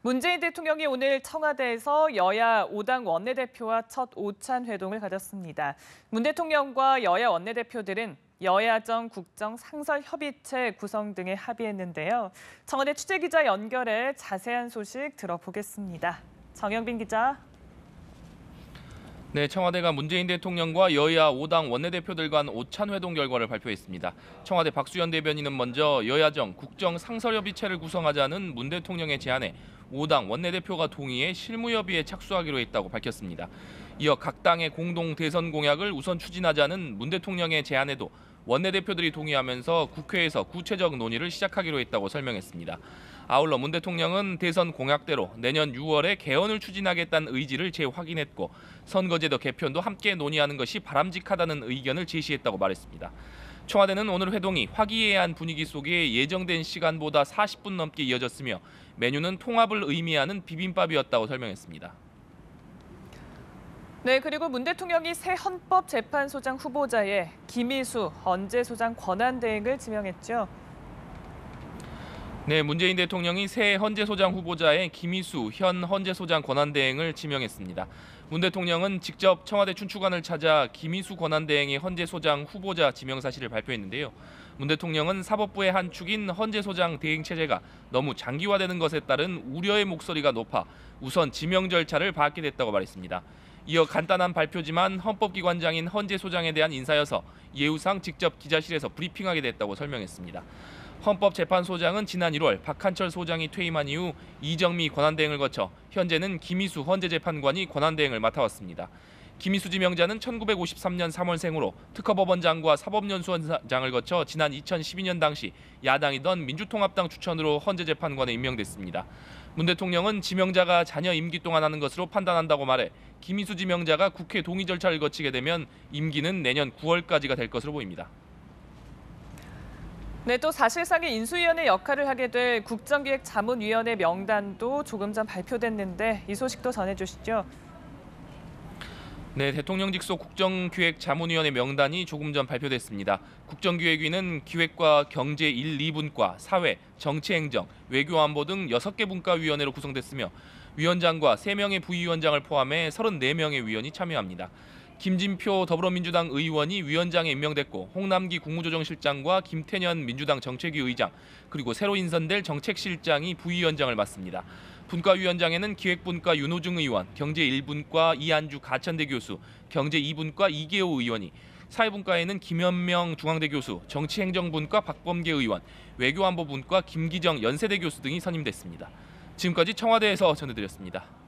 문재인 대통령이 오늘 청와대에서 여야 5당 원내대표와 첫 오찬 회동을 가졌습니다. 문 대통령과 여야 원내대표들은 여야정 국정 상설 협의체 구성 등에 합의했는데요. 청와대 취재기자 연결해 자세한 소식 들어보겠습니다. 정영빈 기자. 네, 청와대가 문재인 대통령과 여야 5당 원내대표들 간 오찬 회동 결과를 발표했습니다. 청와대 박수현 대변인은 먼저 여야정 국정 상설협의체를 구성하자는 문 대통령의 제안에 5당 원내대표가 동의해 실무협의에 착수하기로 했다고 밝혔습니다. 이어 각 당의 공동 대선 공약을 우선 추진하자는 문 대통령의 제안에도 원내대표들이 동의하면서 국회에서 구체적 논의를 시작하기로 했다고 설명했습니다. 아울러 문 대통령은 대선 공약대로 내년 6월에 개헌을 추진하겠다는 의지를 재확인했고 선거제도 개편도 함께 논의하는 것이 바람직하다는 의견을 제시했다고 말했습니다. 청와대는 오늘 회동이 화기애애한 분위기 속에 예정된 시간보다 40분 넘게 이어졌으며 메뉴는 통합을 의미하는 비빔밥이었다고 설명했습니다. 네, 그리고 문 대통령이 새 헌법재판소장 후보자에 김희수 헌재소장 권한대행을 지명했죠. 네, 문재인 대통령이 새 헌재소장 후보자에 김희수 현 헌재소장 권한대행을 지명했습니다. 문 대통령은 직접 청와대 춘추관을 찾아 김희수 권한대행의 헌재소장 후보자 지명 사실을 발표했는데요. 문 대통령은 사법부의 한 축인 헌재소장 대행 체제가 너무 장기화되는 것에 따른 우려의 목소리가 높아 우선 지명 절차를 밟게 됐다고 말했습니다. 이어 간단한 발표지만 헌법기관장인 헌재소장에 대한 인사여서 예우상 직접 기자실에서 브리핑하게 됐다고 설명했습니다. 헌법재판소장은 지난 1월 박한철 소장이 퇴임한 이후 이정미 권한대행을 거쳐 현재는 김희수 헌재재판관이 권한대행을 맡아왔습니다. 김희수 지명자는 1953년 3월생으로 특허법원장과 사법연수원장을 거쳐 지난 2012년 당시 야당이던 민주통합당 추천으로 헌재재판관에 임명됐습니다. 문 대통령은 지명자가 자녀 임기 동안 하는 것으로 판단한다고 말해 김희수 지명자가 국회 동의 절차를 거치게 되면 임기는 내년 9월까지가 될 것으로 보입니다. 네, 또 사실상의 인수위원회 역할을 하게 될 국정기획자문위원회 명단도 조금 전 발표됐는데 이 소식도 전해주시죠. 네, 대통령 직속 국정기획자문위원회 명단이 조금 전 발표됐습니다. 국정기획위는 기획과 경제 1, 2분과, 사회, 정치행정, 외교안보 등 6개 분과위원회로 구성됐으며 위원장과 3명의 부위원장을 포함해 34명의 위원이 참여합니다. 김진표 더불어민주당 의원이 위원장에 임명됐고 홍남기 국무조정실장과 김태년 민주당 정책위 의장 그리고 새로 인선될 정책실장이 부위원장을 맡습니다. 분과위원장에는 기획분과 윤호중 의원, 경제 1분과 이한주 가천대 교수, 경제 2분과 이계호 의원이, 사회분과에는 김현명 중앙대 교수, 정치행정분과 박범계 의원, 외교안보분과 김기정 연세대 교수 등이 선임됐습니다. 지금까지 청와대에서 전해드렸습니다.